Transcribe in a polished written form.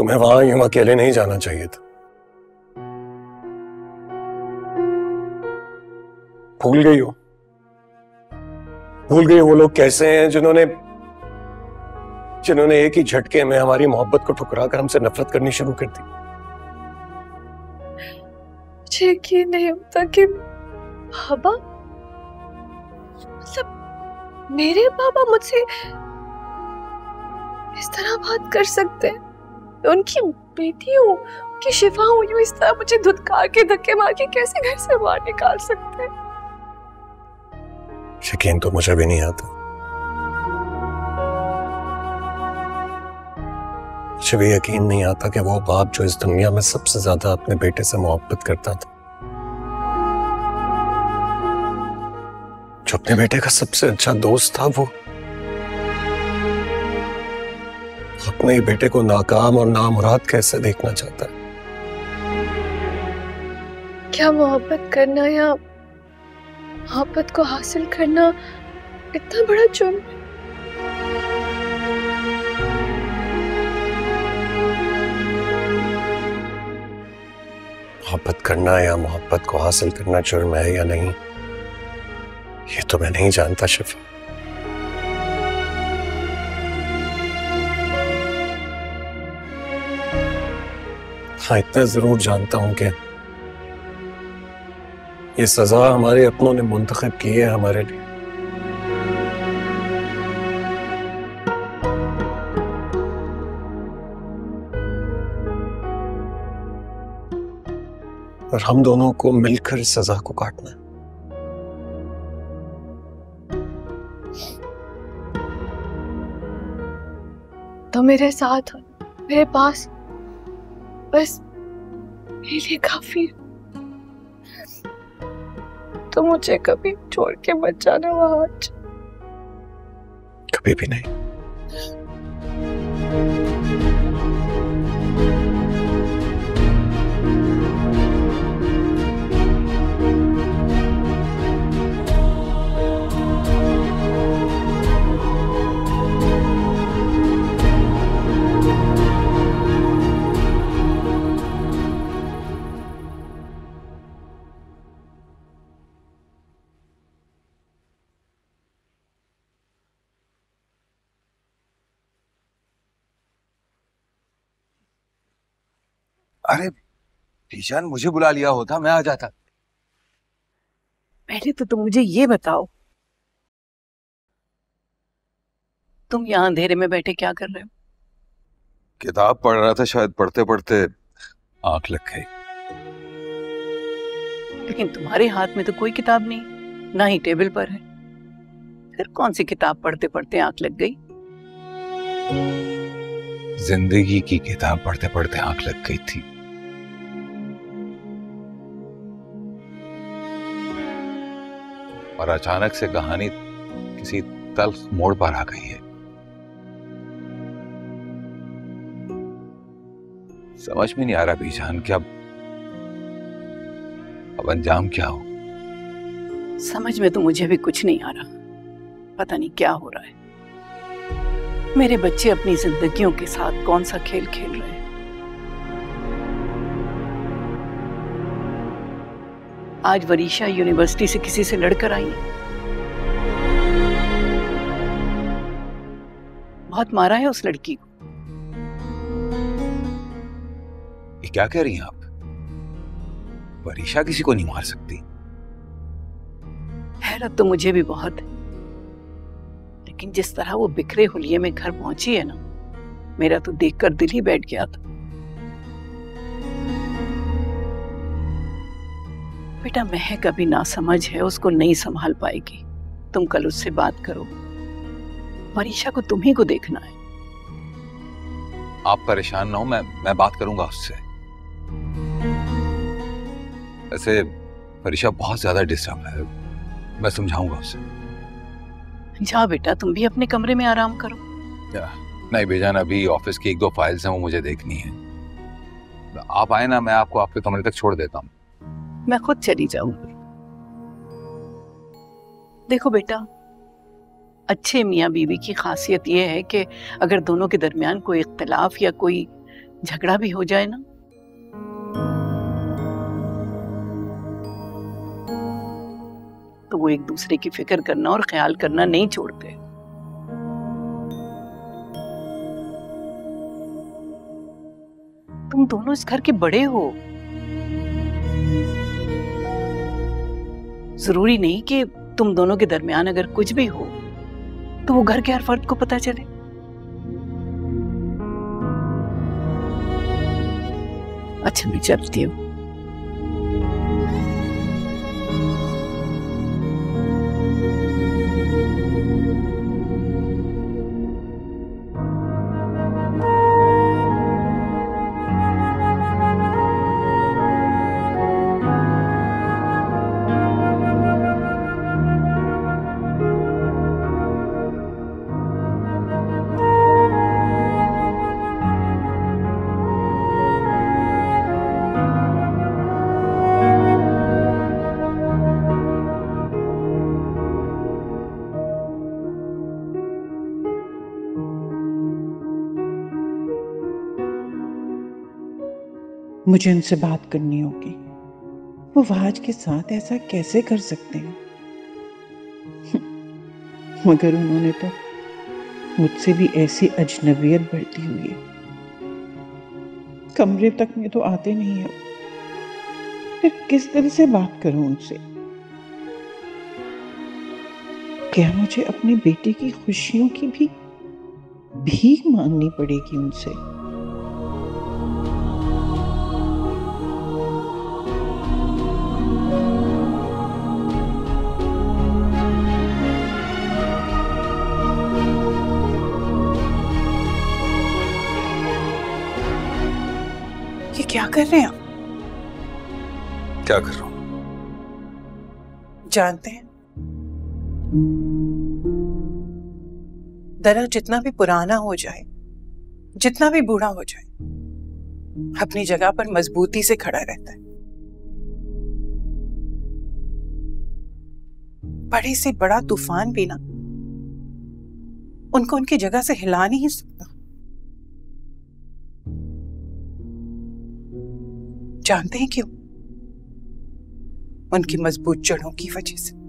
तुम्हें वहां यूं अकेले नहीं जाना चाहिए था। भूल गई हो? भूल गई वो लोग कैसे हैं जिन्होंने एक ही झटके में हमारी मोहब्बत को ठुकरा कर हमसे नफरत करनी शुरू कर दी। मुझे यकीन नहीं होता कि बाबा, मतलब मेरे बाबा मुझसे इस तरह बात कर सकते हैं। उनकी बेटी हूँ, उनकी शिफा हूँ, यूं इस तरह मुझे धुतकार के धक्के मार के कैसे घर से बाहर निकाल सकते हैं? यकीन तो मुझे भी नहीं आता। मुझे भी यकीन नहीं आता कि वो बाप जो इस दुनिया में सबसे ज्यादा अपने बेटे से मोहब्बत करता था, जो अपने बेटे का सबसे अच्छा दोस्त था, वो अपने बेटे को नाकाम और नामुराद कैसे देखना चाहता है। क्या मोहब्बत करना या मोहब्बत को हासिल करना इतना बड़ा जुर्म है? मोहब्बत करना या मोहब्बत को हासिल करना जुर्म है या नहीं, ये तो मैं नहीं जानता शिफा। हाँ, इतना जरूर जानता हूं कि ये सजा हमारे अपनों ने मुंतखब की है हमारे लिए। और हम दोनों को मिलकर इस सजा को काटना है। तो मेरे साथ हो, मेरे पास, बस मेरे लिए काफी। तो मुझे कभी छोड़ के मत जाना वहां। कभी भी नहीं। अरे ईशान, मुझे बुला लिया होता, मैं आ जाता। पहले तो तुम मुझे ये बताओ, तुम यहाँ अंधेरे में बैठे क्या कर रहे हो? किताब पढ़ रहा था, शायद पढ़ते पढ़ते आंख लग गई। लेकिन तुम्हारे हाथ में तो कोई किताब नहीं, ना ही टेबल पर है। फिर कौन सी किताब पढ़ते पढ़ते आंख लग गई? जिंदगी की किताब पढ़ते पढ़ते आंख लग गई थी। और अचानक से कहानी किसी तल्ख मोड़ पर आ गई है। समझ में नहीं आ रहा बीजान, क्या अब अंजाम क्या हो? समझ में तो मुझे भी कुछ नहीं आ रहा। पता नहीं क्या हो रहा है। मेरे बच्चे अपनी जिंदगियों के साथ कौन सा खेल खेल रहे हैं। आज वरीशा यूनिवर्सिटी से किसी से लड़कर आई है। बहुत मारा है उस लड़की को। ये क्या कह रही हैं आप? वरीशा किसी को नहीं मार सकती। हैरत तो मुझे भी बहुत है, लेकिन जिस तरह वो बिखरे हुलिये में घर पहुंची है ना, मेरा तो देखकर दिल ही बैठ गया था। बेटा महक अभी नासमझ है, उसको नहीं संभाल पाएगी। तुम कल उससे बात करो। वरीशा को तुम्ही को देखना है। आप परेशान ना हो, मैं बात करूंगा उससे। वैसे वरीशा बहुत ज्यादा डिस्टर्ब है, मैं समझाऊंगा उसे। जा बेटा, तुम भी अपने कमरे में आराम करो। नहीं बेजान, अभी ऑफिस की 1-2 फाइल्स हैं, वो मुझे देखनी है। आप आए ना, मैं आपको आपके कमरे तक छोड़ देता हूँ। मैं खुद चली जाऊंगी। देखो बेटा, अच्छे मियाँ बीवी की खासियत यह है कि अगर दोनों के दरमियान कोई इख्तिलाफ या कोई झगड़ा भी हो जाए ना, तो वो एक दूसरे की फिक्र करना और ख्याल करना नहीं छोड़ते। तुम दोनों इस घर के बड़े हो, जरूरी नहीं कि तुम दोनों के दरमियान अगर कुछ भी हो तो वो घर के हर फर्द को पता चले। अच्छा, मैं चलती हूँ। मुझे उनसे बात करनी होगी। वो वाज के साथ ऐसा कैसे कर सकते हैं? मगर उन्होंने तो मुझसे भी ऐसी अजनबियत बढ़ती हुई है। कमरे तक में तो आते नहीं है। फिर किस तरह से बात करूं उनसे? क्या मुझे अपनी बेटी की खुशियों की भी भीख मांगनी पड़ेगी उनसे? ये क्या कर रहे हैं आप? क्या कर रहा हूं? जानते हैं, दरा जितना भी पुराना हो जाए, जितना भी बूढ़ा हो जाए, अपनी जगह पर मजबूती से खड़ा रहता है। बड़े से बड़ा तूफान भी ना उनको उनकी जगह से हिला नहीं सकता। जानते हैं क्यों? उनकी मजबूत जड़ों की वजह से।